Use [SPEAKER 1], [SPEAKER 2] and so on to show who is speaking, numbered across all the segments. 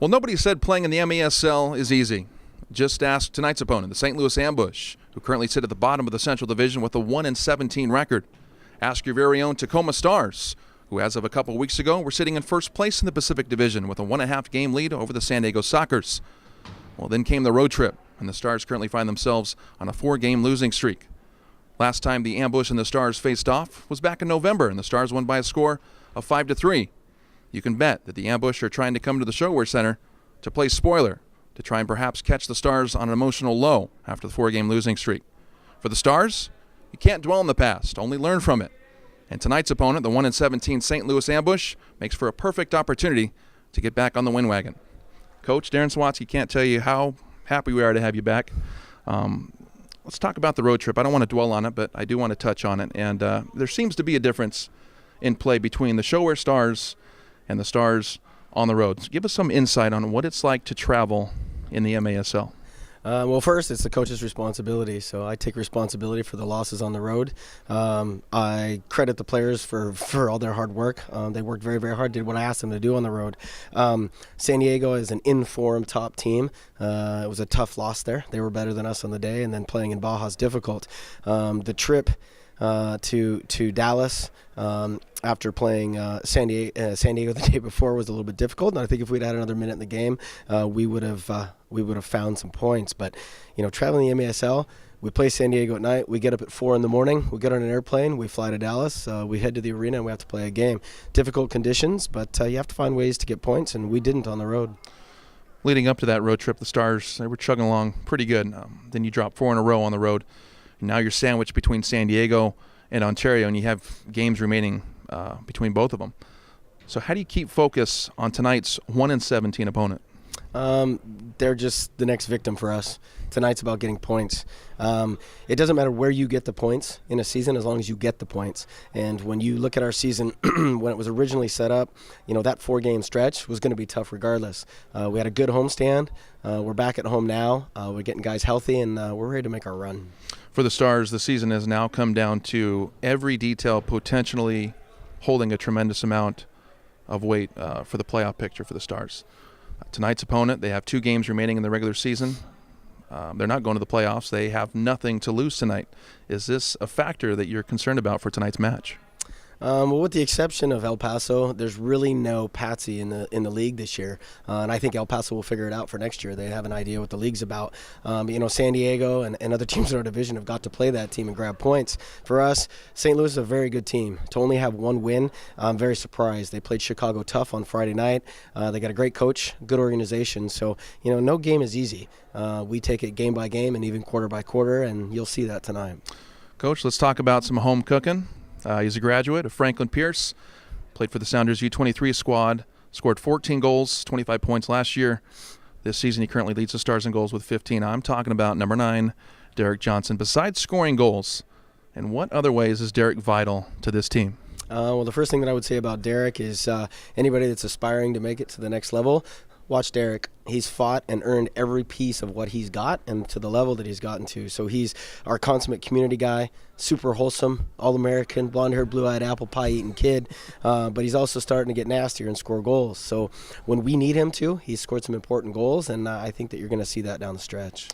[SPEAKER 1] Well, nobody said playing in the MASL is easy. Just ask tonight's opponent, the St. Louis Ambush, who currently sit at the bottom of the Central Division with a 1-17 record. Ask your very own Tacoma Stars, who as of a couple weeks ago were sitting in first place in the Pacific Division with a 1.5 game lead over the San Diego Sockers. Well, then came the road trip, and the Stars currently find themselves on a 4-game losing streak. Last time the Ambush and the Stars faced off was back in November, and the Stars won by a score of 5-3. You can bet that the Ambush are trying to come to the Showwear Center to play spoiler, to try and perhaps catch the Stars on an emotional low after the 4-game losing streak. For the Stars, you can't dwell on the past, only learn from it. And tonight's opponent, the 1-17 St. Louis Ambush, makes for a perfect opportunity to get back on the win wagon. Coach Darren Sawatzky, can't tell you how happy we are to have you back. Let's talk about the road trip. I don't want to dwell on it, but I do want to touch on it. And there seems to be a difference in play between the Showwear Stars and the Stars on the road. So give us some insight on what it's like to travel in the MASL.
[SPEAKER 2] Well, first, it's the coach's responsibility, so I take responsibility for the losses on the road. I credit the players for all their hard work. They worked very, very hard, did what I asked them to do on the road. San Diego is an in-form top team. It was a tough loss there. They were better than us on the day, and then playing in Baja is difficult. The trip to Dallas after playing San Diego the day before was a little bit difficult, and I think if we'd had another minute in the game, we would have found some points. But traveling the MASL, we play San Diego at night. We get up at 4 in the morning. We get on an airplane. We fly to Dallas. We head to the arena, and we have to play a game. Difficult conditions, but you have to find ways to get points, and we didn't on the road.
[SPEAKER 1] Leading up to that road trip, the Stars, they were chugging along pretty good. Then you drop 4 in a row on the road. Now you're sandwiched between San Diego and Ontario, and you have games remaining between both of them. So how do you keep focus on tonight's 1-17 opponent?
[SPEAKER 2] They're just the next victim for us. Tonight's about getting points. It doesn't matter where you get the points in a season as long as you get the points. And when you look at our season, when it was originally set up, that 4-game stretch was going to be tough regardless. We had a good homestand. We're back at home now. We're getting guys healthy, and we're ready to make our run.
[SPEAKER 1] For the Stars, the season has now come down to every detail potentially holding a tremendous amount of weight for the playoff picture for the Stars. Tonight's opponent, they have 2 games remaining in the regular season. They're not going to the playoffs. They have nothing to lose tonight. Is this a factor that you're concerned about for tonight's match?
[SPEAKER 2] Well, with the exception of El Paso, there's really no patsy in the league this year, and I think El Paso will figure it out for next year. They have an idea what the league's about. San Diego and other teams in our division have got to play that team and grab points. For us, St. Louis is a very good team. To only have 1 win, I'm very surprised. They played Chicago tough on Friday night. They got a great coach, good organization. So, no game is easy. We take it game by game and even quarter by quarter, and you'll see that tonight.
[SPEAKER 1] Coach, let's talk about some home cooking. He's a graduate of Franklin Pierce, played for the Sounders U23 squad, scored 14 goals, 25 points last year. This season he currently leads the Stars in goals with 15. I'm talking about number 9, Derek Johnson. Besides scoring goals, in what other ways is Derek vital to this team?
[SPEAKER 2] Well, the first thing that I would say about Derek is anybody that's aspiring to make it to the next level, watch Derek. He's fought and earned every piece of what he's got and to the level that he's gotten to. So he's our consummate community guy, super wholesome, all-American, blonde-haired, blue-eyed, apple pie-eating kid. But he's also starting to get nastier and score goals. So when we need him to, he's scored some important goals, and I think that you're going to see that down the stretch.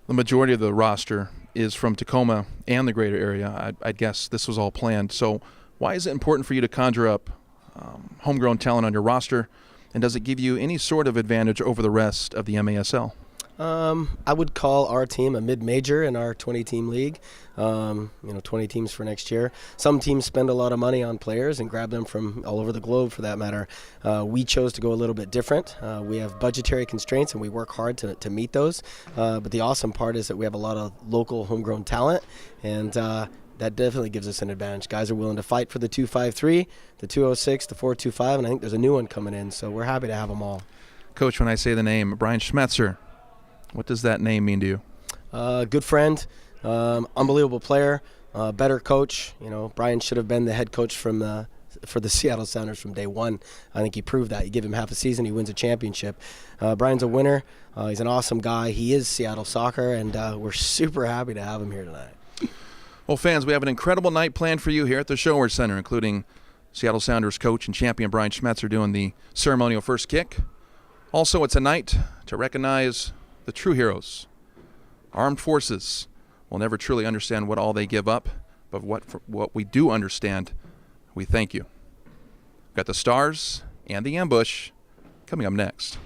[SPEAKER 1] The majority of the roster is from Tacoma and the greater area. I'd guess this was all planned. So why is it important for you to conjure up homegrown talent on your roster? And does it give you any sort of advantage over the rest of the MASL?
[SPEAKER 2] I would call our team a mid-major in our 20-team league. 20 teams for next year. Some teams spend a lot of money on players and grab them from all over the globe, for that matter. We chose to go a little bit different. We have budgetary constraints, and we work hard to meet those. But the awesome part is that we have a lot of local homegrown talent, and that definitely gives us an advantage. Guys are willing to fight for the 253, the 206, the 425, and I think there's a new one coming in, so we're happy to have them all.
[SPEAKER 1] Coach, when I say the name Brian Schmetzer, what does that name mean to you?
[SPEAKER 2] Good friend, unbelievable player, better coach. Brian should have been the head coach for the Seattle Sounders from day one. I think he proved that. You give him half a season, he wins a championship. Brian's a winner. He's an awesome guy. He is Seattle soccer, and we're super happy to have him here tonight.
[SPEAKER 1] Well, fans, we have an incredible night planned for you here at the Showwear Center, including Seattle Sounders coach and champion Brian Schmetzer doing the ceremonial first kick. Also, it's a night to recognize the true heroes. Armed forces will never truly understand what all they give up, but what we do understand, we thank you. We've got the Stars and the Ambush coming up next.